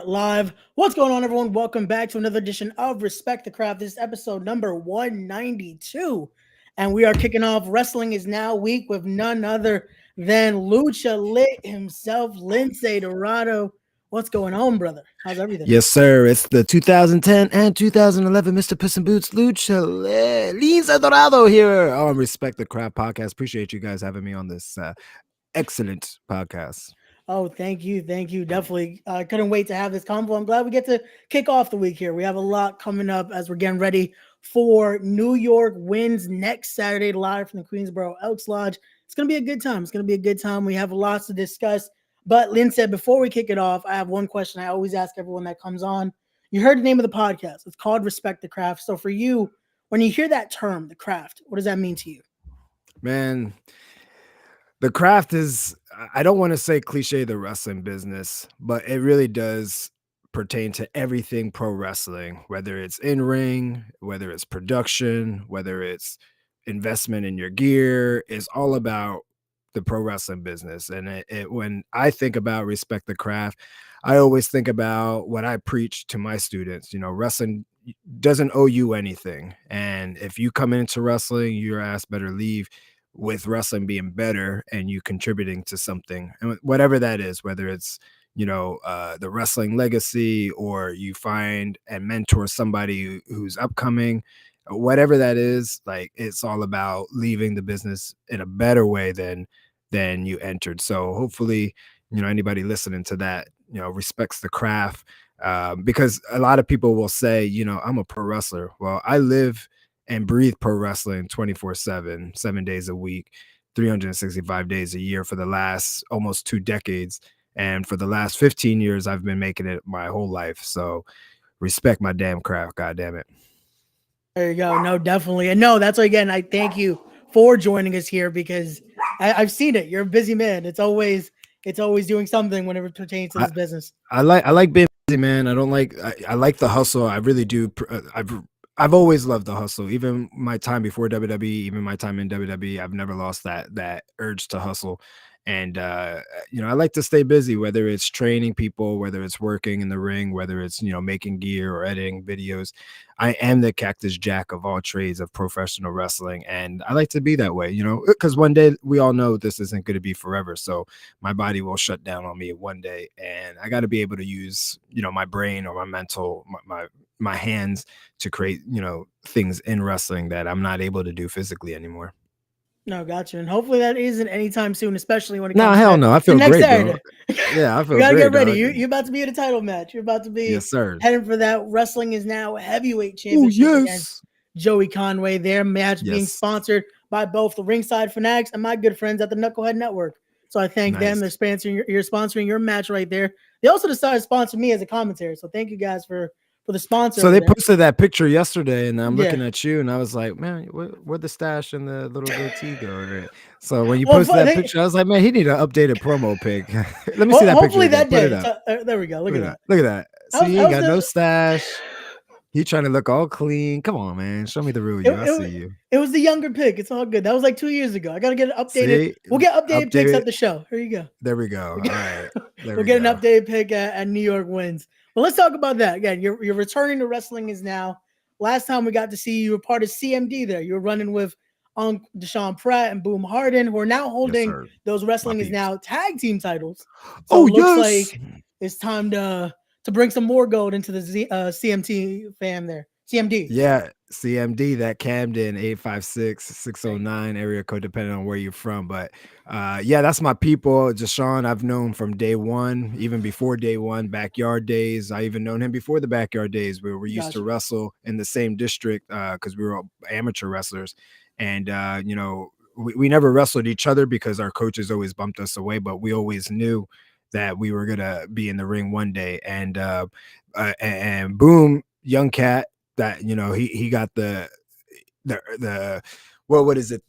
live. What's going on, everyone? Welcome back to another edition of Respect the Craft. This is episode number 192. And we are kicking off Wrestling is Now week with none other than Lucha Lit himself, Lince Dorado. What's going on, brother? How's everything? Yes, sir. It's the 2010 and 2011 Mr. Puss in Boots Lucha Lince Dorado here on Respect the Craft podcast. Appreciate you guys having me on this excellent podcast. Oh, thank you. Thank you. Definitely couldn't wait to have this convo. I'm glad we get to kick off the week here. We have a lot coming up as we're getting ready for New York wins next Saturday live from the Queensboro Elks Lodge. It's going to be a good time. It's going to be a good time. We have lots to discuss. But Lynn said, before we kick it off, I have one question I always ask everyone that comes on. You heard the name of the podcast. It's called Respect the Craft. So for you, when you hear that term, the craft, what does that mean to you? Man, the craft is, I don't want to say cliche the wrestling business, but it really does pertain to everything pro wrestling, whether it's in ring, whether it's production, whether it's investment in your gear. It's all about the pro wrestling business. And when I think about Respect the Craft, I always think about what I preach to my students. You know, wrestling doesn't owe you anything. And if you come into wrestling, your ass better leave with wrestling being better and you contributing to something, and whatever that is, whether it's, you know, the wrestling legacy, or you find and mentor somebody who's upcoming, whatever that is, like, it's all about leaving the business in a better way than you entered. So hopefully, you know, anybody listening to that, you know, respects the craft, because a lot of people will say, you know, I'm a pro wrestler. Well, I live and breathe pro wrestling 24/7, 7 days a week, 365 days a year for the last almost 2 decades. And for the last 15 years, I've been making it my whole life. So respect my damn craft. God damn it. There you go. No, definitely. And no, that's why, again, I thank you for joining us here, because I've seen it. You're a busy man. It's always doing something whenever it pertains to this business. I like being busy, man. I like the hustle. I really do. I've always loved the hustle. Even my time before WWE, even my time in WWE, I've never lost that urge to hustle. And you know, I like to stay busy, whether it's training people, whether it's working in the ring, whether it's, you know, making gear or editing videos. I am the Cactus Jack of all trades of professional wrestling, and I like to be that way, you know, because one day we all know this isn't going to be forever. So my body will shut down on me one day, and I got to be able to use, you know, my brain or my mental, my hands to create, you know, things in wrestling that I'm not able to do physically anymore. No, gotcha. And hopefully that isn't anytime soon, especially when it No, comes hell to no. I feel next great, Saturday. bro. Yeah, I feel You gotta great, get ready. dog. You're about to be in a title match. You're about to be Yes, sir. heading for that Wrestling is Now heavyweight Oh, championship against yes. Joey Conway. Their match being Yes. sponsored by both the Ringside Fanatics and my good friends at the Knucklehead Network. So I thank them. They're Nice. sponsoring your match right there. They also decided to sponsor me as a commentator. So thank you guys for the sponsor. So over they there. posted that picture yesterday, and I'm Yeah. looking at you, and I was like, man, where'd the stash and the little goatee go? Right? So when you Well, posted that picture, I was like, man, he need an updated promo pic. Let me see that picture hopefully again. that Put day. it up. There we go. Look at that. Look at that. See, he How's ain't got the- no stash. He trying to look all clean. Come on, man. Show me the real you. I see you. It was the younger pick. It's all good. That was like 2 years ago. I gotta get it updated. See? We'll get updated picks at the show. Here you go. There we go. All right. We'll get an updated pick at New York wins. Well, let's talk about that. Again, you're returning to Wrestling is Now. Last time we got to see you were part of CMD there. You were running with Deshaun Pratt and Boom Harden, who are now holding those Wrestling is Now tag team titles. So it looks like it's time to bring some more gold into the CMT fam there. CMD. Yeah, CMD, that Camden 856-609 area code, depending on where you're from. But yeah, that's my people. Deshaun, I've known from day one, even before day one, backyard days. I even known him before the backyard days, where we used to wrestle in the same district because we were all amateur wrestlers. And, you know, we never wrestled each other because our coaches always bumped us away, but we always knew that we were going to be in the ring one day. And Boom, young cat, that, you know, he got the what is it,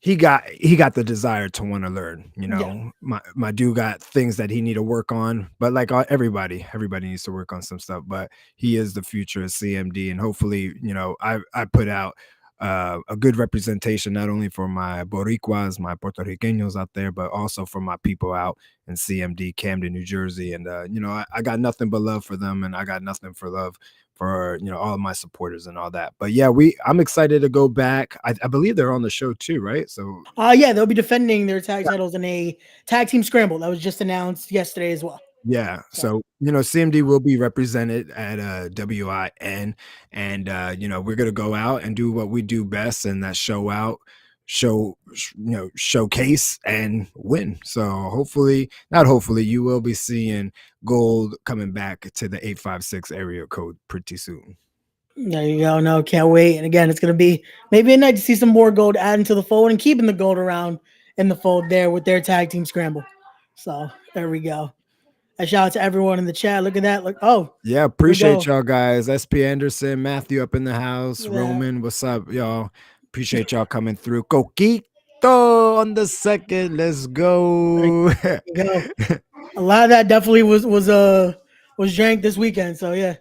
he got the desire to want to learn, you know. My dude got things that he need to work on, but like everybody needs to work on some stuff. But he is the future of CMD, and hopefully, you know, I put out a good representation, not only for my Boricuas, my Puerto Ricanos out there, but also for my people out in CMD, Camden, New Jersey. And, I got nothing but love for them, and I got nothing for love for, all of my supporters and all that. But yeah, I'm excited to go back. I believe they're on the show too, right? So Yeah, they'll be defending their tag titles in a tag team scramble that was just announced yesterday as well. yeah, So so CMD will be represented at WIN, and we're gonna go out and do what we do best, and that's show out, showcase and win. So hopefully, not hopefully, you will be seeing gold coming back to the 856 area code pretty soon. there you go. No, can't wait. And again, it's gonna be maybe a night to see some more gold adding to the fold and keeping the gold around in the fold there with their tag team scramble. So there we go. A shout out to everyone in the chat. Look at that. Look, oh, Yeah, here we appreciate go. y'all guys. SP Anderson, Matthew up in the house, Look at that. Roman, what's up, y'all? Appreciate y'all coming through. Coquito on the second. Let's go. There you go. A lot of that definitely was drank this weekend. So yeah.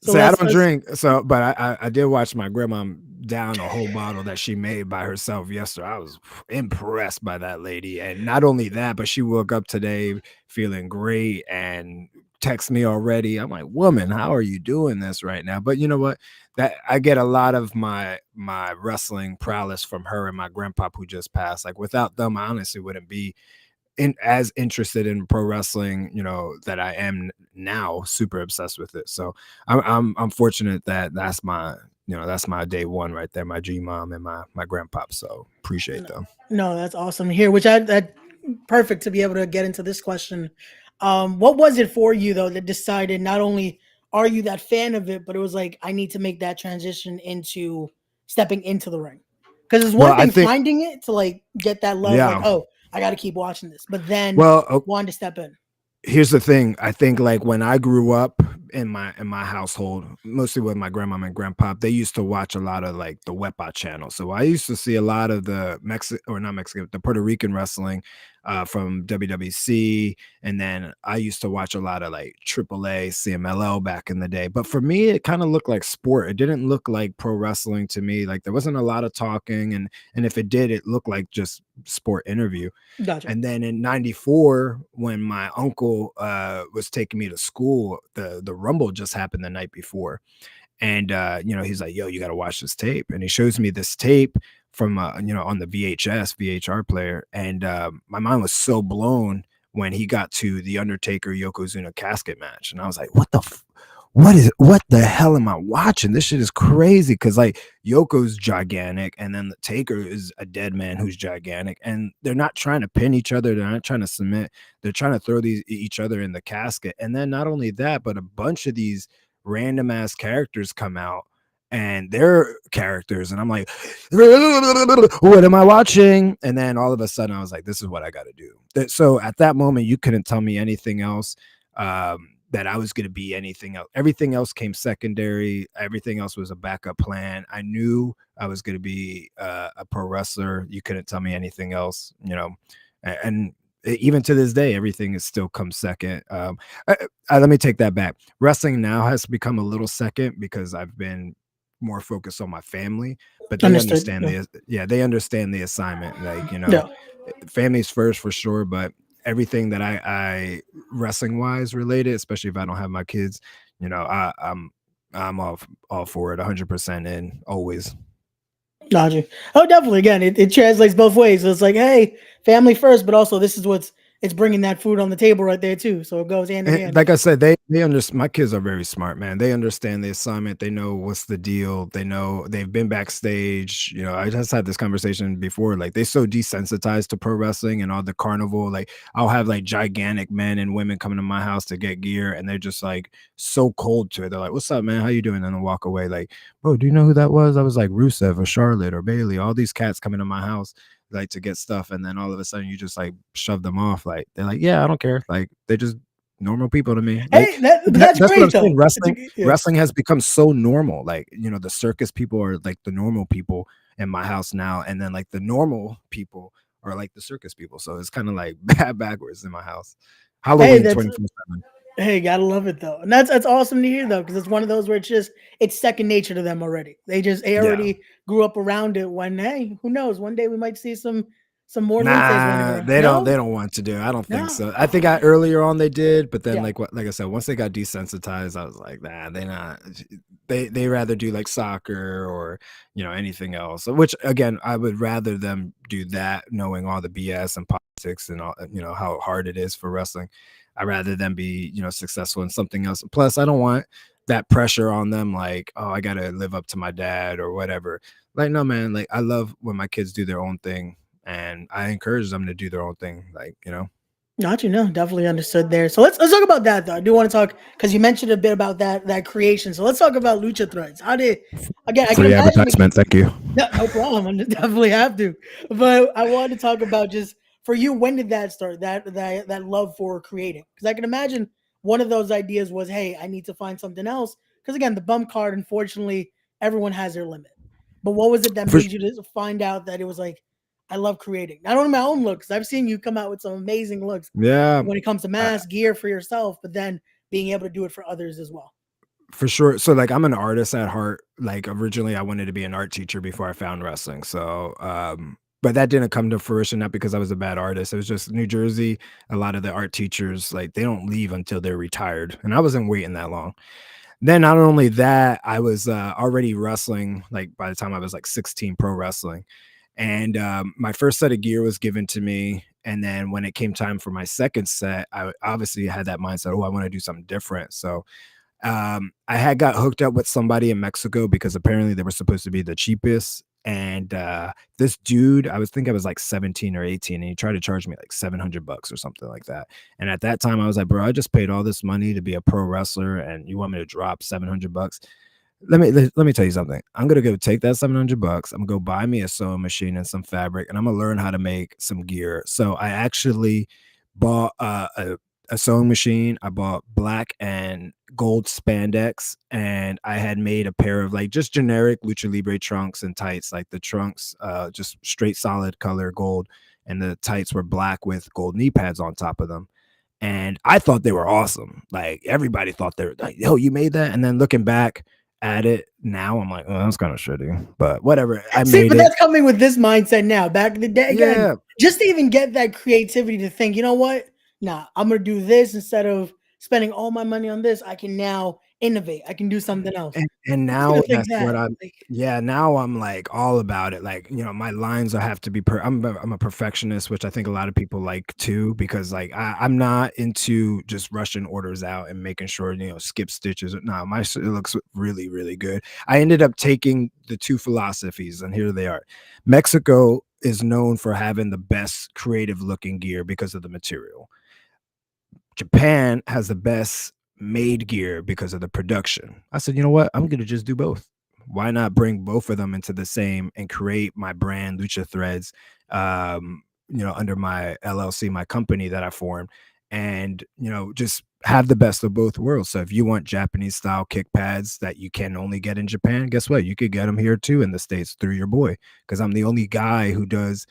So Say I don't let's drink, so but I did watch my grandma down a whole bottle that she made by herself yesterday. I was impressed by that lady, and not only that, but she woke up today feeling great and text me already. I'm like, woman, how are you doing this right now? But you know what? That I get a lot of my wrestling prowess from her and my grandpa who just passed. Like without them, I honestly wouldn't be as interested in pro wrestling, that I am now, super obsessed with it. So I'm fortunate that that's my day one right there, my G mom and my grandpop. So appreciate them. no, that's awesome to hear. Which I that perfect to be able to get into this question. What was it for you though that decided not only are you that fan of it, but it was like I need to make that transition into stepping into the ring? Because it's Well, one I thing think, finding it to like get that love, like yeah. oh, I got to keep watching this, but then Well, wanting to step in. here's the thing. I think like when I grew up in my household, mostly with my grandma and grandpa, they used to watch a lot of like the Wepa channel. So I used to see a lot of the not Mexican, the Puerto Rican wrestling from WWC, and then I used to watch a lot of like AAA, CMLL back in the day. But for me, it kind of looked like sport. It didn't look like pro wrestling to me. Like there wasn't a lot of talking, and if it did, it looked like just sport interview. Gotcha. And then in 94, when my uncle was taking me to school, the Rumble just happened the night before. And he's like, yo, you got to watch this tape. And he shows me this tape from on the VHR player. And my mind was so blown when he got to the Undertaker Yokozuna casket match. And I was like, what the hell am I watching? This shit is crazy. Cause like Yoko's gigantic, and then the Taker is a dead man who's gigantic, and they're not trying to pin each other. They're not trying to submit. They're trying to throw each other in the casket. And then not only that, but a bunch of these random ass characters come out and their characters. And I'm like, what am I watching? And then all of a sudden I was like, this is what I got to do. So at that moment, you couldn't tell me anything else. That I was going to be anything else. Everything else came secondary. Everything else was a backup plan. I knew I was going to be a pro wrestler. You couldn't tell me anything else, and even to this day, everything is still comes second. Let me take that back. Wrestling now has become a little second because I've been more focused on my family, but they Understood. understand they understand the assignment. Like, Yeah. family's first for sure, but everything that I wrestling wise related, especially if I don't have my kids, I'm all for it 100% in always. Gotcha. Oh, definitely. Again, it translates both ways. So it's like, hey, family first, but also this is it's bringing that food on the table right there too. So it goes hand in And hand. like I said, they understand. My kids are very smart, man. They understand the assignment. They know what's the deal. They know they've been backstage. I just had this conversation before. Like they so desensitized to pro wrestling and all the carnival. Like I'll have like gigantic men and women coming to my house to get gear, and they're just like so cold to it. They're like, "What's up, man? How you doing?" And then walk away. Like, bro, do you know who that was? I was like Rusev or Charlotte or Bailey. All these cats coming to my house like to get stuff, and then all of a sudden you just like shove them off. Like they're like, yeah, I don't care. Like they're just normal people to me. Like Hey, that's that's what I'm great though. saying. Wrestling has become so normal. Like, the circus people are like the normal people in my house now, and then like the normal people are like the circus people. So it's kind of like backwards in my house. Hey, Halloween that's 24/7. Hey, gotta love it though, and that's awesome to hear though, because it's one of those where it's second nature to them already. They Yeah. already grew up around it. When hey, who knows? One day we might see some more Linces running Nah, around. No, they don't want to do it. I don't think no. so. I Oh think I man, earlier on they did, but then yeah. like I said, once they got desensitized, I was like, nah, they not. They rather do like soccer or anything else. Which again, I would rather them do that, knowing all the BS and politics and all how hard it is for wrestling. I'd rather them be successful in something else. Plus, I don't want that pressure on them, like, oh, I gotta live up to my dad or whatever. Like, no, man. Like, I love when my kids do their own thing and I encourage them to do their own thing. Like. Not you know, definitely understood there. So let's talk about that though. I do want to talk because you mentioned a bit about that creation. So let's talk about Lucha Threads. How did again? I can Free imagine it. advertisement. Thank you. No, no problem. I definitely have to. But I wanted to talk about just for you. When did that start? That love for creating? Because I can imagine one of those ideas was, hey, I need to find something else. Because again, the bump card, unfortunately, everyone has their limit. But what was it that For, made you to find out that it was like, I love creating? Not only my own looks. I've seen you come out with some amazing looks yeah. when it comes to mask gear for yourself, but then being able to do it for others as well. For sure. So like I'm an artist at heart. Like originally I wanted to be an art teacher before I found wrestling. So but that didn't come to fruition, not because I was a bad artist. It was just New Jersey, a lot of the art teachers, like they don't leave until they're retired. And I wasn't waiting that long. Then not only that, I was already wrestling like by the time I was like 16 pro wrestling. And my first set of gear was given to me. And then when it came time for my second set, I obviously had that mindset, oh, I want to do something different. So I had got hooked up with somebody in Mexico because apparently they were supposed to be the cheapest. And this dude, I was like 17 or 18, and he tried to charge me like $700 or something like that. And at that time, I was like, bro, I just paid all this money to be a pro wrestler, and you want me to drop $700? Let me tell you something. I'm gonna go take that $700. I'm gonna go buy me a sewing machine and some fabric, and I'm gonna learn how to make some gear. So I actually bought a sewing machine. I bought black and gold spandex, and I had made a pair of like just generic Lucha Libre trunks and tights. Like the trunks, just straight solid color gold, and the tights were black with gold knee pads on top of them. And I thought they were awesome. Like everybody thought they were like, yo, you made that. And then looking back at it now, I'm like, oh, that's kind of shitty, but whatever. I See, made but it. that's coming with this mindset now. Back in the day, again, Yeah. just to even get that creativity to think, you know what? Nah, I'm gonna do this instead of spending all my money on this. I can now innovate. I can do something else. And Who's gonna now think that's what that? I'm Like, yeah, now I'm like all about it. Like, my lines will have to be I'm a perfectionist, which I think a lot of people like too, because like I'm not into just rushing orders out and making sure, skip stitches. No, my shit looks really, really good. I ended up taking the two philosophies, and here they are. Mexico is known for having the best creative looking gear because of the material. Japan has the best made gear because of the production. I said, you know what? I'm gonna just do both. Why not bring both of them into the same and create my brand Lucha Threads, under my LLC, my company that I formed, and just have the best of both worlds. So if you want Japanese style kick pads that you can only get in Japan, guess what? You could get them here too in the States through your boy, because I'm the only guy who does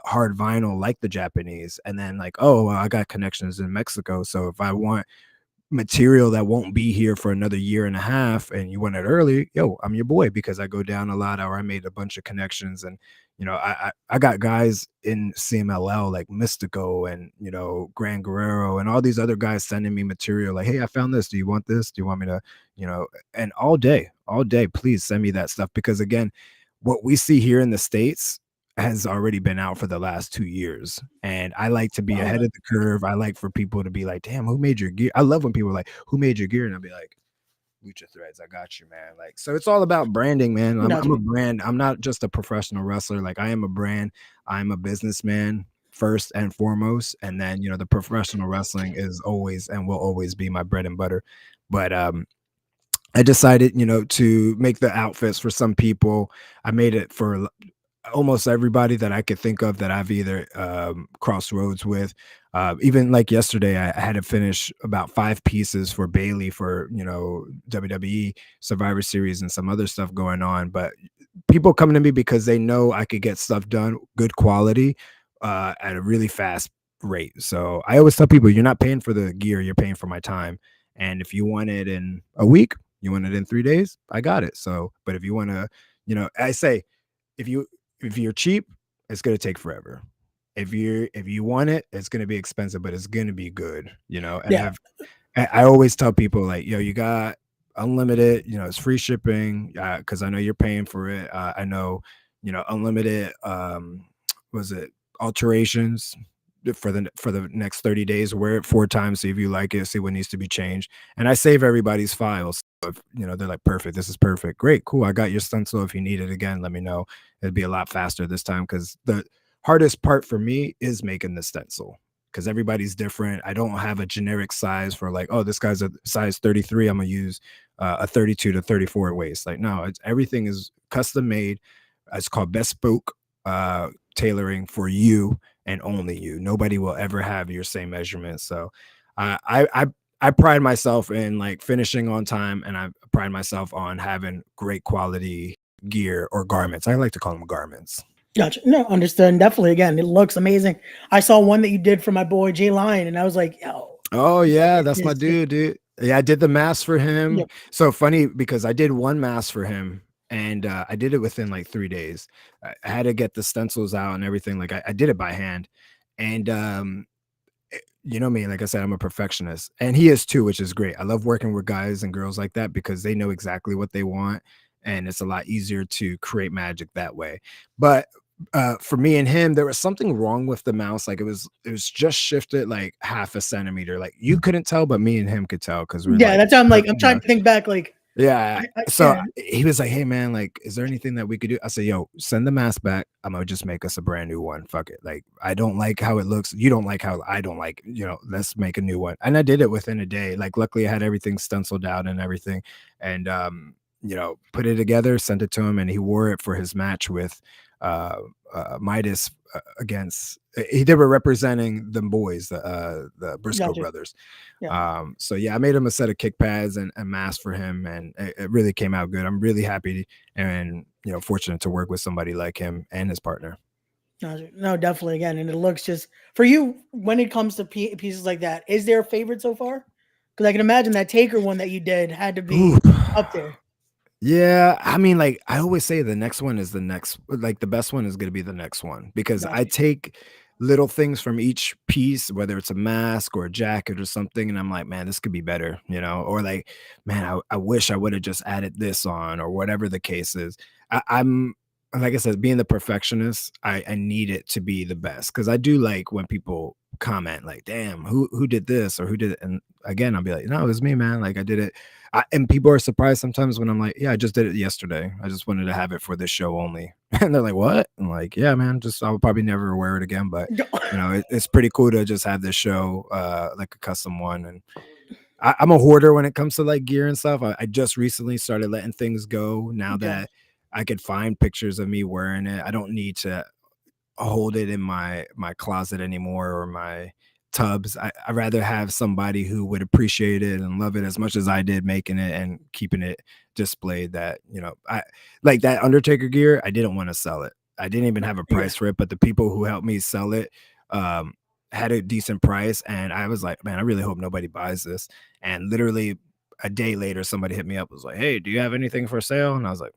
hard vinyl like the Japanese. And then like, oh, well, I got connections in Mexico. So if I want material that won't be here for another year and a half and you want it early, yo, I'm your boy, because I go down a lot, or I made a bunch of connections. And I got guys in CMLL like Mystico and Gran Guerrero and all these other guys sending me material like, hey, I found this, do you want this, do you want me to, and all day please send me that stuff, because again, what we see here in the States has already been out for the last 2 years. And I like to be wow, ahead of the curve. I like for people to be like, damn, who made your gear? I love when people are like, who made your gear? And I'll be like, Lucha Threads, I got you, man. Like, so it's all about branding, man. I'm a brand. I'm not just a professional wrestler. Like, I am a brand. I'm a businessman first and foremost. And then, the professional wrestling is always and will always be my bread and butter. But I decided, to make the outfits for some people. I made it for almost everybody that I could think of that I've either crossed roads with. Even like yesterday, I had to finish about 5 pieces for Bailey for WWE Survivor Series and some other stuff going on. But people come to me because they know I could get stuff done, good quality, at a really fast rate. So I always tell people, you're not paying for the gear, you're paying for my time. And if you want it in a week, you want it in 3 days, I got it. So, but if you want to, I say, if you if you're cheap, it's gonna take forever. If you want it, it's gonna be expensive, but it's gonna be good. And Yeah, I always tell people like, yo, you got unlimited, it's free shipping, because I know you're paying for it. I know, unlimited, was it alterations for the next 30 days. Wear it 4 times, see if you like it, see what needs to be changed. And I save everybody's files. So if, they're like, perfect, this is perfect. Great, cool. I got your stencil. If you need it again, let me know. It'd be a lot faster this time because the hardest part for me is making the stencil because everybody's different. I don't have a generic size for like, oh, this guy's a size 33. I'm gonna use a 32 to 34 waist. Like, no, everything is custom made. It's called bespoke tailoring for you and only you. Nobody will ever have your same measurements. So I pride myself in like finishing on time, and I pride myself on having great quality gear or garments. I like to call them garments. gotcha. No, understood. Definitely. Again, it looks amazing. I saw one that you did for my boy Jay Lion, and I was like, yo, Oh yeah, it that's my is sick. dude. Yeah, I did the mask for him. Yep. So funny because I did one mask for him, and I did it within like 3 days. I had to get the stencils out and everything. Like I did it by hand, and you know me, like I said, I'm a perfectionist, and he is too, which is great. I love working with guys and girls like that because they know exactly what they want, and it's a lot easier to create magic that way. But for me and him, there was something wrong with the mouse. Like it was just shifted like half a centimeter. Like you couldn't tell, but me and him could tell because we're Yeah, like, that's how I'm like, I'm trying to think back. Like, yeah. So yeah, he was like, "Hey man, like, is there anything that we could do?" I said, "Yo, send the mask back. I'm gonna just make us a brand new one. Fuck it. Like, I don't like how it looks. You don't like how I don't like. Let's make a new one." And I did it within a day. Like, luckily, I had everything stenciled out and everything, and put it together, sent it to him, and he wore it for his match with uh, Midas against. They were representing the boys, the Briscoe gotcha. brothers. Yeah. So yeah, I made him a set of kick pads and a mask for him, and it really came out good. I'm really happy and fortunate to work with somebody like him and his partner. Gotcha. No, definitely. Again, and it looks just for you when it comes to pieces like that. Is there a favorite so far? Because I can imagine that Taker one that you did had to Ooh. be up there. Yeah, I mean, like I always say, the next one is the next, like the best one is going to be the next one because I Gotcha. take little things from each piece, whether it's a mask or a jacket or something, and I'm like, man, this could be better, or like, man, I wish I would have just added this on or whatever the case is. I'm like I said, being the perfectionist, I need it to be the best because I do like when people comment like, damn, who did this or who did it, and again, I'll be like, no, it was me, man. Like I did it. And people are surprised sometimes when I'm like, yeah, I just did it yesterday. I just wanted to have it for this show only. And they're like, what? I'm like, yeah, man, just I'll probably never wear it again. But it's pretty cool to just have this show, like a custom one. And I'm a hoarder when it comes to like gear and stuff. I just recently started letting things go now Okay. that I could find pictures of me wearing it. I don't need to hold it in my closet anymore or my tubs. I'd rather have somebody who would appreciate it and love it as much as I did making it and keeping it displayed. That I like that Undertaker gear. I didn't want to sell it. I didn't even have a Yeah. price for it, but the people who helped me sell it um had a decent price, and I was like, man, I really hope nobody buys this. And literally a day later, somebody hit me up, was like, hey, do you have anything for sale? And I was like,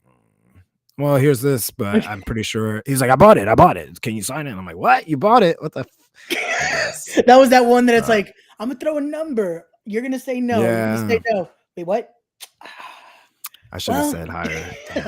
well, here's this, but I'm pretty sure he's like, I bought it. I bought it. Can you sign it? And I'm like, what? You bought it? What the? I guess. That was that one that it's Uh, like, I'm gonna throw a number. You're gonna say no. You're gonna say yeah, no. Wait, what? I should have Well, said higher. Damn.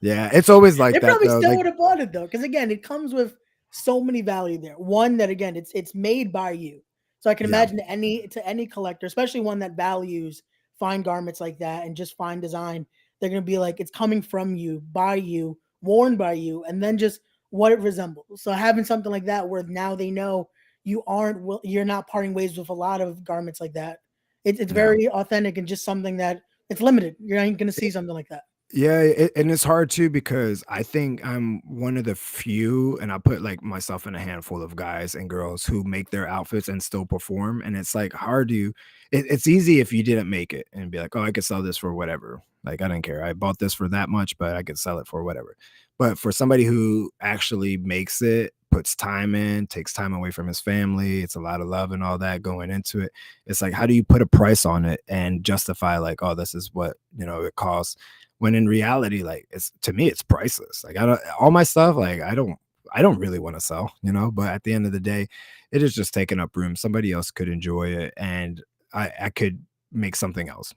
they Yeah, it's always like that probably though. still Like, would have bought it though, because again, it comes with so many value there. One that again, it's made by you, so I can yeah, imagine any collector, especially one that values fine garments like that and just fine design, they're gonna be like, it's coming from you, by you, worn by you, and then just what it resembles. So having something like that, where now they know you're not parting ways with a lot of garments like that. It's no. very authentic and just something that it's limited. You're not gonna see something like that. Yeah, and it's hard too because I think I'm one of the few, and I put like myself in a handful of guys and girls who make their outfits and still perform. And it's like hard to, it's easy if you didn't make it and be like, oh, I could sell this for whatever. Like, I didn't care. I bought this for that much, but I could sell it for whatever. But for somebody who actually makes it, puts time in, takes time away from his family. It's a lot of love and all that going into it. It's like, how do you put a price on it and justify like, oh, this is what, it costs? When in reality, like, it's, to me, it's priceless. Like, I don't, all my stuff, like, I don't really want to sell, but at the end of the day, it is just taking up room. Somebody else could enjoy it, and I could make something else.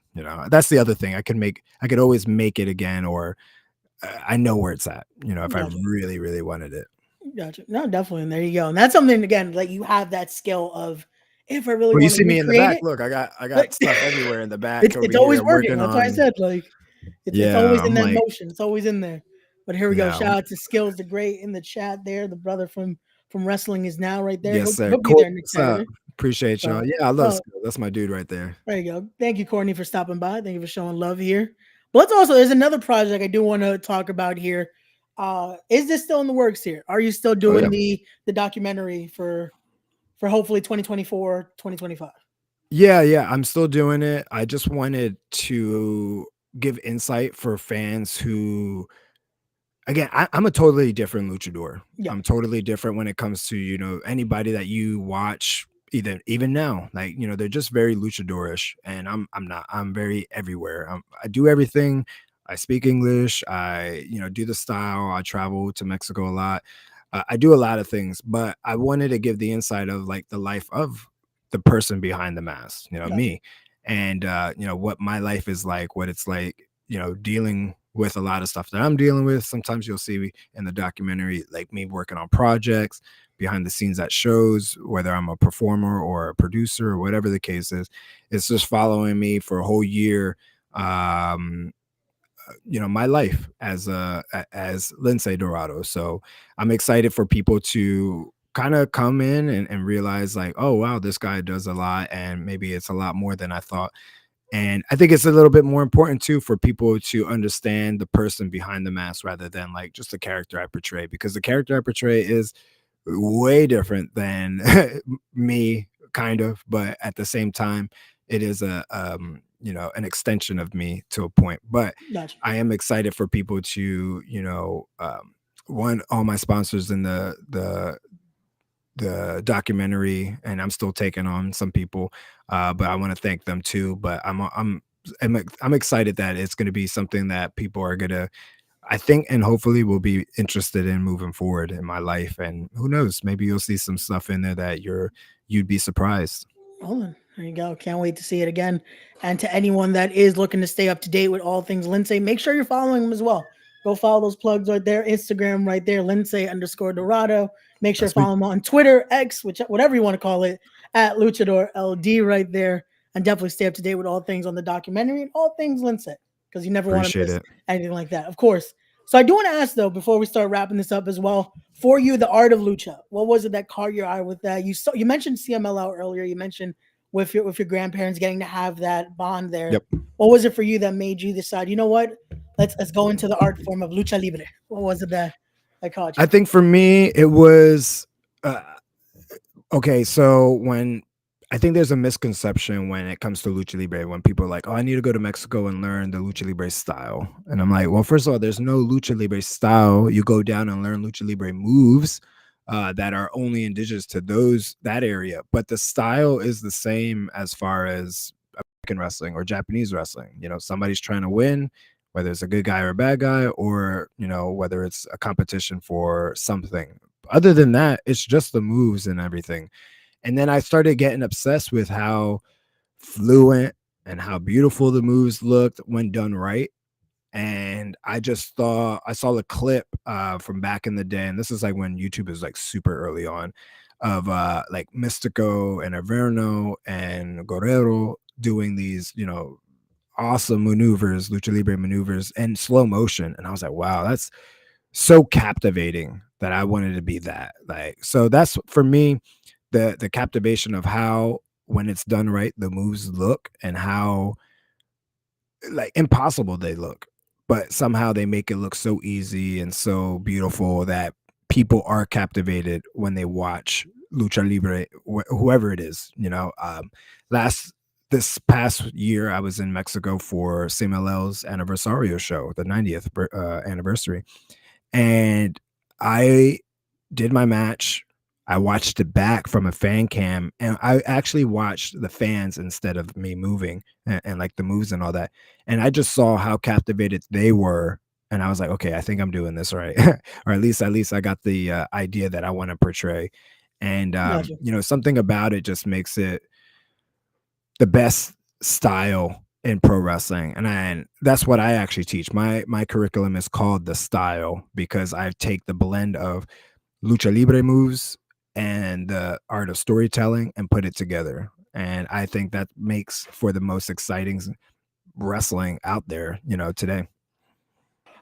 That's the other thing. I could always make it again, or I know where it's at, if I Gotcha. really, really wanted it. Gotcha. No, definitely. And there you go. And that's something again, like you have that skill of if I really Well, you want to see me in the recreate back. it, Look, I but got stuff everywhere in the back over it's always here working. working That's why I on. said like it's Yeah, always in I'm that like, motion. It's always in there. But here we go. yeah, Shout out to Skills the Great in the chat there. The brother from wrestling is now right there. yes, He'll sir. he'll be Cool. there next What's up? Saturday. Appreciate y'all. So Yeah, I love no, Skill. That's my dude right there. there you go. Thank you, Courtney, for stopping by. Thank you for showing love here. But let's also there's another project I do want to talk about here. Is this still in the works here? Are you still Oh yeah. doing the documentary for hopefully 2024, 2025? Yeah, I'm still doing it. I just wanted to give insight for fans who, again, I'm a totally different luchador. Yeah, I'm totally different when it comes to, anybody that you watch, even now. Like, they're just very luchadorish, and I'm not. I'm very everywhere. I do everything. I speak English. I, do the style. I travel to Mexico a lot. I do a lot of things, but I wanted to give the insight of like the life of the person behind the mask, gotcha. me, and what my life is like, what it's like, dealing with a lot of stuff that I'm dealing with. Sometimes you'll see me in the documentary, like me working on projects behind the scenes at shows, whether I'm a performer or a producer or whatever the case is. It's just following me for a whole year. My life as Lince Dorado. So I'm excited for people to kind of come in and realize like, oh wow, this guy does a lot, and maybe it's a lot more than I thought. And I think it's a little bit more important too for people to understand the person behind the mask rather than like just the character I portray, because the character I portray is way different than me, kind of, but at the same time, it is an extension of me to a point. But Gotcha. I am excited for people to, one, all my sponsors in the documentary, and I'm still taking on some people, but I want to thank them too. But I'm excited that it's going to be something that people are going to, I think, and hopefully will be interested in moving forward in my life. And who knows, maybe you'll see some stuff in there that you'd be surprised. Hold on. There you go. Can't wait to see it again. And to anyone that is looking to stay up to date with all things Lince, make sure you're following him as well. Go follow those plugs right there. Instagram right there, Lince_Dorado. Make sure to That's sweet. follow him on Twitter, X, whatever you want to call it, at Luchador LD right there. And definitely stay up to date with all things on the documentary and all things Lince, because you never want to Appreciate miss it. anything like that. Of course. So I do want to ask though, before we start wrapping this up as well, for you, the art of lucha. What was it that caught your eye with that? You mentioned CMLL earlier. You mentioned with your grandparents getting to have that bond there. Yep. What was it for you that made you decide, you know what? Let's go into the art form of lucha libre. What was it that caught I you? think for me, it was uh, okay. So when I think there's a misconception when it comes to lucha libre, when people are like, "Oh, I need to go to Mexico and learn the lucha libre style," and I'm like, "Well, first of all, there's no lucha libre style. You go down and learn lucha libre moves that are only indigenous to that area, but the style is the same as far as American wrestling or Japanese wrestling. Somebody's trying to win." Whether it's a good guy or a bad guy, or whether it's a competition for something. Other than that, it's just the moves and everything. And then I started getting obsessed with how fluent and how beautiful the moves looked when done right. And I just thought I saw the clip from back in the day, and this is like when YouTube is like super early on, of like Mystico and Averno and Guerrero doing these, awesome maneuvers, lucha libre maneuvers, in slow motion. And I was like, wow, that's so captivating that I wanted to be that. Like, so that's for me, the captivation of how, when it's done right, the moves look, and how like impossible they look, but somehow they make it look so easy and so beautiful that people are captivated when they watch lucha libre, whoever it is. Last this past year, I was in Mexico for CMLL's anniversario show, the 90th anniversary, and I did my match. I watched it back from a fan cam, and I actually watched the fans instead of me moving and like the moves and all that. And I just saw how captivated they were, and I was like, okay, I think I'm doing this right, or at least I got the idea that I want to portray. And Gotcha. something about it just makes it the best style in pro wrestling, and that's what I actually teach. My curriculum is called the style because I take the blend of lucha libre moves and the art of storytelling and put it together. And I think that makes for the most exciting wrestling out there, today.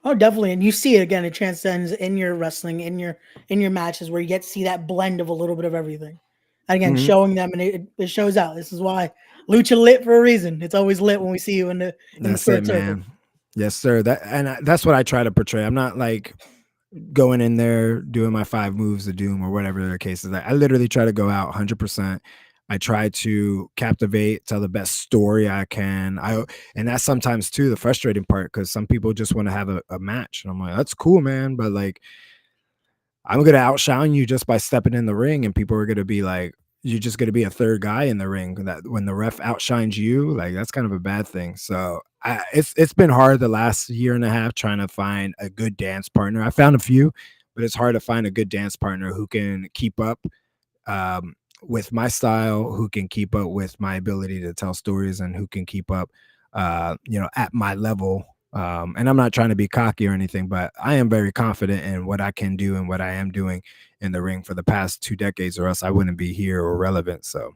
Oh, definitely. And you see it again, it transcends in your wrestling, in your matches where you get to see that blend of a little bit of everything. And again, Mhm. showing them and it shows out. This is why Lucha lit for a reason. It's always lit when we see you in the That's it, squared circle. man. Yes, sir. That's what I try to portray. I'm not like going in there doing my 5 moves of doom or whatever the case is. I literally try to go out 100%. I try to captivate, tell the best story I can. And that's sometimes too the frustrating part because some people just want to have a match, and I'm like, that's cool, man, but like I'm gonna outshine you just by stepping in the ring, and people are gonna be like, you're just gonna be a third guy in the ring. That when the ref outshines you, like that's kind of a bad thing. So it's been hard the last year and a half trying to find a good dance partner. I found a few, but it's hard to find a good dance partner who can keep up with my style, who can keep up with my ability to tell stories, and who can keep up, at my level. And I'm not trying to be cocky or anything, but I am very confident in what I can do and what I am doing in the ring for the past 2 decades, or else I wouldn't be here or relevant. So,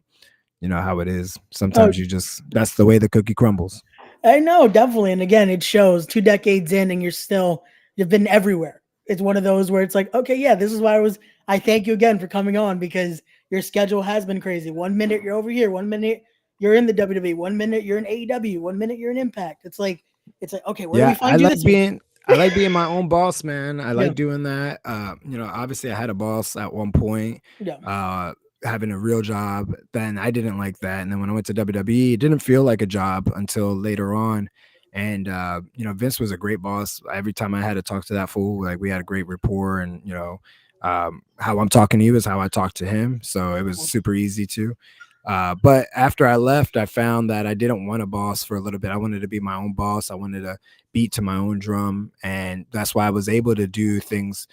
you know how it is. Oh, Sometimes that's the way the cookie crumbles. I know, definitely. And again, it shows 2 decades in and you've been everywhere. It's one of those where it's like, okay, yeah, this is why I thank you again for coming on because your schedule has been crazy. 1 minute you're over here, 1 minute you're in the WWE, 1 minute you're in AEW, 1 minute you're in Impact. It's like, okay, where do we Yeah, find you this week? I like being my own boss, man. I Yeah, like doing that. Obviously I had a boss at one point, yeah. uh, having a real job. Then I didn't like that. And then when I went to WWE, it didn't feel like a job until later on. And Vince was a great boss. Every time I had to talk to that fool, like we had a great rapport, and how I'm talking to you is how I talk to him. So it was super easy to. But after I left, I found that I didn't want a boss for a little bit. I wanted to be my own boss. I wanted to beat to my own drum. And that's why I was able to do things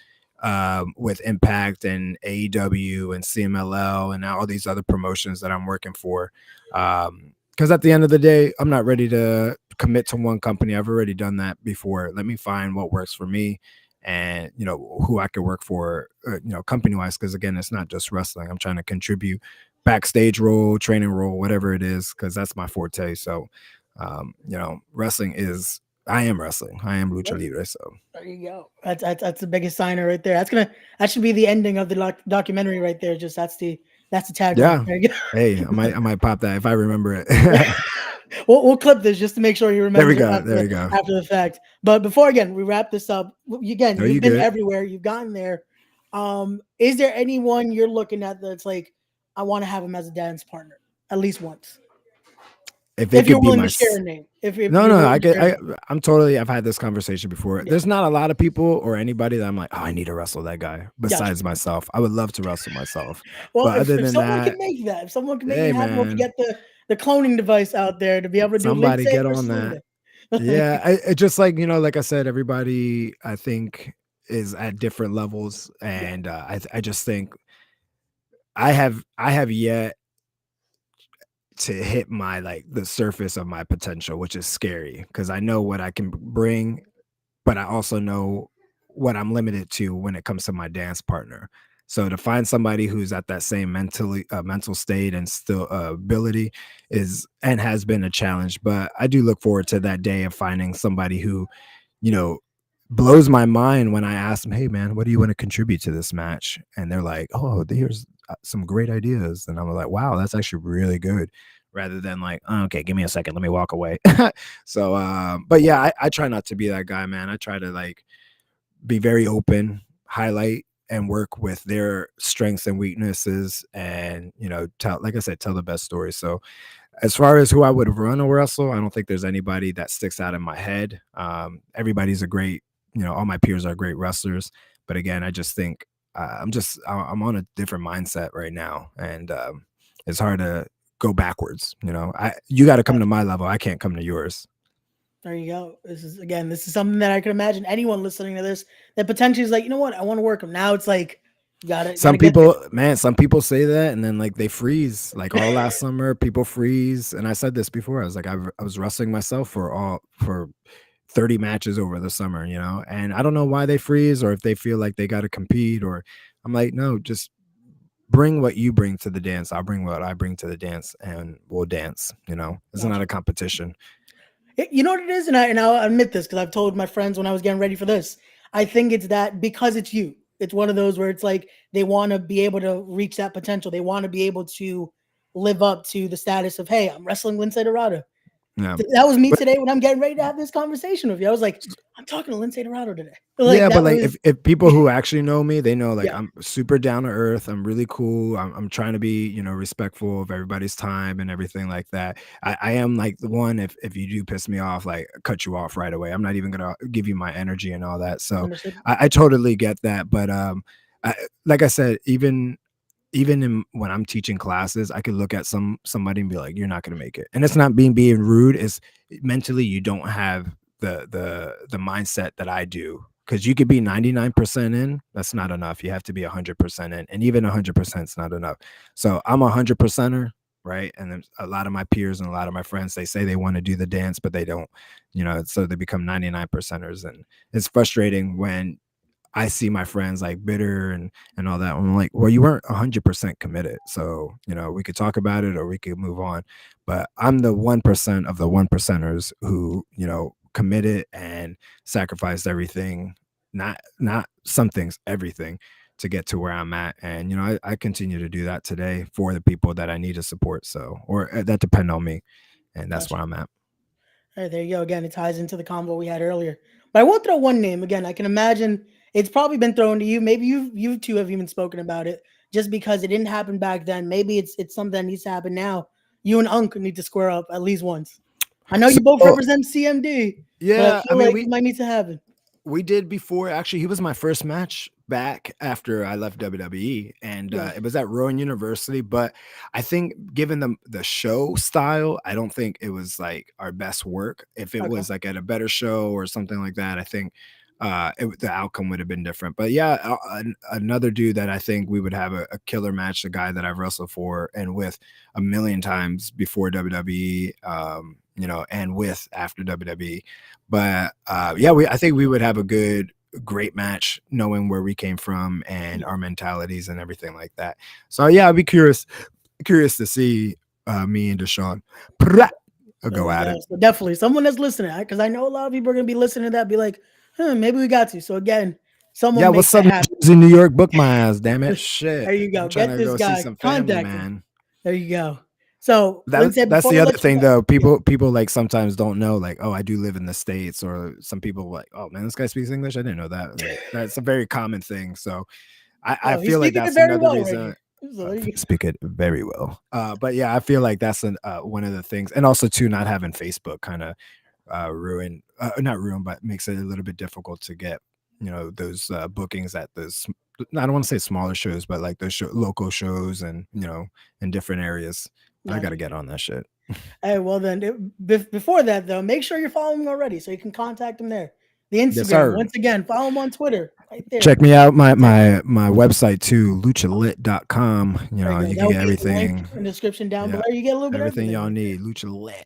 with Impact and AEW and CMLL and all these other promotions that I'm working for. Because at the end of the day, I'm not ready to commit to one company. I've already done that before. Let me find what works for me and, who I could work for, company wise. Because again, it's not just wrestling. I'm trying to contribute backstage role, training role, whatever it is, because that's my forte. So, wrestling is, I am wrestling. I am lucha libre. So There you go. That's the biggest signer right there. That should be the ending of the documentary right there. Just that's the tagline. yeah. There you go. Hey, I might pop that if I remember it. We'll clip this just to make sure you There we remember go. There we go. after the fact. But before again we wrap this up, again No, you've you been good. everywhere, you've gotten there. Is there anyone you're looking at that's like I want to have him as a dance partner at least once? If it If you're could be willing my to share a name, if No, you're no, willing to share a name. I've had this conversation before. Yeah, There's not a lot of people or anybody that I'm like, oh, I need to wrestle that guy gotcha. besides myself. I would love to wrestle myself. Well, But other if than someone can that, make that, if someone can maybe hey have one to man, get the cloning device out there to be able to do somebody Lince get on versus Linda. that. Yeah, I just like, like I said, everybody I think is at different levels. Yeah. And I just think I have yet to hit my like the surface of my potential, which is scary because I know what I can bring, but I also know what I'm limited to when it comes to my dance partner. So to find somebody who's at that same mental state and still ability is and has been a challenge. But I do look forward to that day of finding somebody who, you know, blows my mind when I ask them, "Hey man, what do you want to contribute to this match?" And they're like, "Oh, here's some great ideas," and I'm like, "Wow, that's actually really good." Rather than like, "Oh, okay, give me a second, let me walk away. So, but yeah, I try not to be that guy, man. I try to like be very open, highlight and work with their strengths and weaknesses, and tell, like I said, tell the best story. So, as far as who I would run or wrestle, I don't think there's anybody that sticks out in my head. Everybody's a great, all my peers are great wrestlers, but again, I just think I'm on a different mindset right now, and it's hard to go backwards. You got to come to my level. I can't come to yours. There you go. This is something that I could imagine anyone listening to this that potentially is like, you know what, I want to work them. Now it's like you gotta Some get there. people, man, some people say that, and then like they freeze. Like all last summer, people freeze. And I said this before. I was like, I was wrestling myself for 30 matches over the summer, and I don't know why they freeze or if they feel like they got to compete. Or I'm like, no, just bring what you bring to the dance. I'll bring what I bring to the dance, and we'll dance. It's not Gotcha. a competition. You know what it is, and I'll admit this because I've told my friends when I was getting ready for this. I think it's that because it's you. It's one of those where it's like they want to be able to reach that potential. They want to be able to live up to the status of, hey, I'm wrestling Lince Dorado. Yeah. That was me But today when I'm getting ready to have this conversation with you. I was like, I'm talking to Lince Dorado today. Like yeah, but that like was if people who actually know me, they know like yeah, I'm super down to earth. I'm really cool. I'm trying to be, respectful of everybody's time and everything like that. I am like the one if you do piss me off, like cut you off right away. I'm not even gonna give you my energy and all that. So understood. I totally get that. But I, like I said, when I'm teaching classes, I could look at somebody and be like, "You're not gonna make it," and it's not being rude. It's mentally you don't have the mindset that I do, because you could be 99% in. That's not enough. You have to be 100% in, and even 100% is not enough. So I'm 100%er, right? And then a lot of my peers and a lot of my friends, they say they want to do the dance, but they don't. So they become 99%ers, and it's frustrating when I see my friends like bitter and all that. I'm like, well, you weren't 100% committed. So, we could talk about it or we could move on. But I'm the 1% of the 1%ers who, committed and sacrificed everything, not some things, everything to get to where I'm at. And, I continue to do that today for the people that I need to support. So, or that depend on me. And that's Gotcha. where I'm at. All right, there you go. Again, it ties into the combo we had earlier. But I won't throw one name again. I can imagine it's probably been thrown to you. Maybe you two have even spoken about it. Just because it didn't happen back then, maybe it's something that needs to happen now. You and Unc need to square up at least once. I know you both So, represent CMD, but I yeah, I feel mean, like it might need to happen. we did before. Actually, he was my first match back after I left WWE, and Yeah. it was at Rowan University. But I think, given the show style, I don't think it was like our best work. If it Okay. was like at a better show or something like that, I think the outcome would have been different. But yeah, another dude that I think we would have a killer match, the guy that I've wrestled for and with a million times before WWE, and with after WWE. But yeah, I think we would have great match, knowing where we came from and our mentalities and everything like that. So yeah, I'd be curious to see me and Deshaun There go we at go. it. So definitely someone that's listening, because I know a lot of people are gonna be listening to that, be like, maybe we got to. So again, Yeah, someone make what's that up, New happen. Jersey, New York? Book my ass, damn it, shit. There you I'm go. trying Get to this go see guy, some family, contact him. man. There you go. So, That Lindsay, that's before the I other let you thing, go, though. yeah. People like sometimes don't know, like, oh, I do live in the States, or some people like, oh man, this guy speaks English. I didn't know that. Like, that's a very common thing. So I Oh, he's feel like speaking it that's very another well right reason. here. So there you go. Speak it very well. But yeah, I feel like that's one of the things, and also too, not having Facebook kind of not ruin, but makes it a little bit difficult to get those bookings at those. I don't want to say smaller shows, but like those local shows, and in different areas. I got Gotcha. to get on that shit. Hey, well then, before that though, make sure you're following him already so you can contact him there. The Yes, Instagram, sir. once again, follow him on Twitter right there. Check me out, my That's it. my website too, luchalit.com. There you go. You That can will get be the link everything. in the description down Yeah, below. You get a little bit of everything everything y'all right there. need. Luchalit.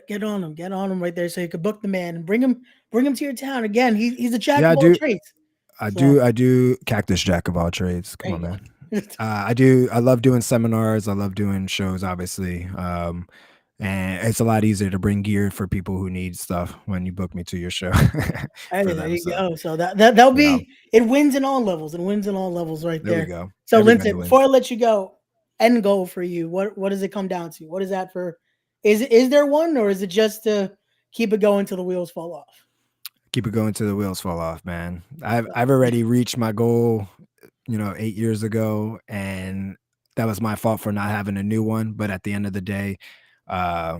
Get on him right there so you can book the man and bring him to your town. Again, he's a jack Yeah, of all trades. So I do Cactus Jack of all trades. Come there on, you man. go. I love doing seminars. I love doing shows, obviously. And it's a lot easier to bring gear for people who need stuff when you book me to your show Hey, for there them. you So go. So that'll yeah, be it wins in all levels. It wins in all levels right there we there. go. So Everybody Lindsay, before wins. I let you go, end goal for you. What does it come down to? What is that for? Is there one, or is it just to keep it going till the wheels fall off? Keep it going till the wheels fall off, man. I've already reached my goal, 8 years ago, and that was my fault for not having a new one. But at the end of the day, uh,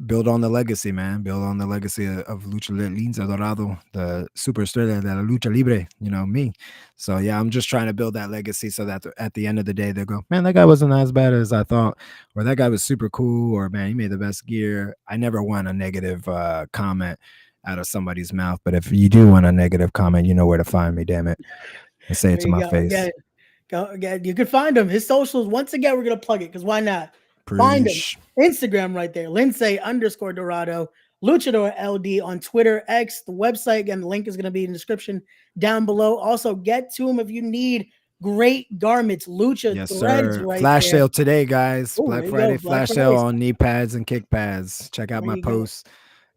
build on the legacy, man. Build on the legacy of Lucha Lince Dorado, the superstar de la lucha libre, me. So yeah, I'm just trying to build that legacy so that at the end of the day they go, man, that guy wasn't as bad as I thought, or that guy was super cool, or man, he made the best gear. I never want a negative comment out of somebody's mouth, but if you do want a negative comment, you know where to find me, damn it, and say it There to you my go. face. Again, you can find him. His socials. Once again, we're gonna plug it because why not? Find him. Preach. Instagram right there. Lince_Dorado. Luchador LD on Twitter, X, the website. Again, the link is gonna be in the description down below. Also, get to him if you need great garments. Lucha Yes, threads sir. right Flash there. sale today, guys. Oh, Black there you go. Friday Black flash sale Friday. on knee pads and kick pads. Check out There my you go. posts.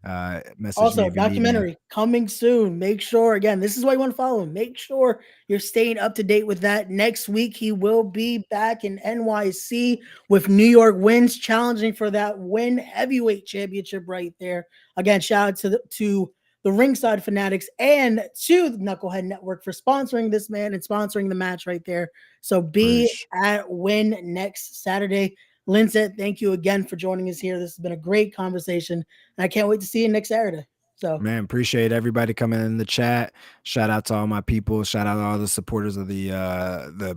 Message me Also, if you need me. documentary coming soon. Make sure, again, this is why you want to follow him. Make sure you're staying up to date with that. Next week, he will be back in NYC with New York Wins, challenging for that Win Heavyweight Championship right there. Again, shout out to the Ringside Fanatics and to the Knucklehead Network for sponsoring this man and sponsoring the match right there. So be Preach. at Win next Saturday. Lince, thank you again for joining us here. This has been a great conversation. And I can't wait to see you next Saturday. So, Man, appreciate everybody coming in the chat. Shout out to all my people. Shout out to all the supporters of the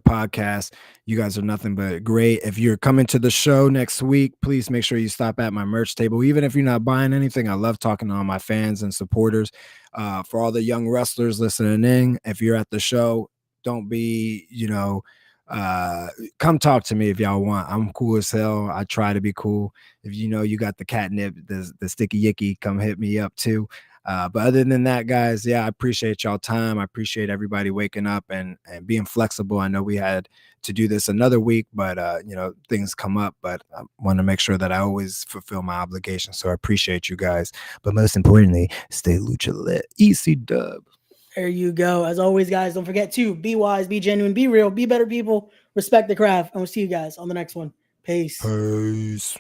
podcast. You guys are nothing but great. If you're coming to the show next week, please make sure you stop at my merch table. Even if you're not buying anything, I love talking to all my fans and supporters. For all the young wrestlers listening in, if you're at the show, don't be, come talk to me if y'all want. I'm cool as hell. I try to be cool. If you got the catnip, the sticky yicky, come hit me up too. But other than that, guys, yeah, I appreciate y'all time. I appreciate everybody waking up and being flexible. I know we had to do this another week, but things come up. But I want to make sure that I always fulfill my obligations. So I appreciate you guys. But most importantly, stay lucha lit. EC dub. there you go. As always, guys, don't forget to be wise, be genuine, be real, be better people, respect the craft. And we'll see you guys on the next one. Peace. Peace.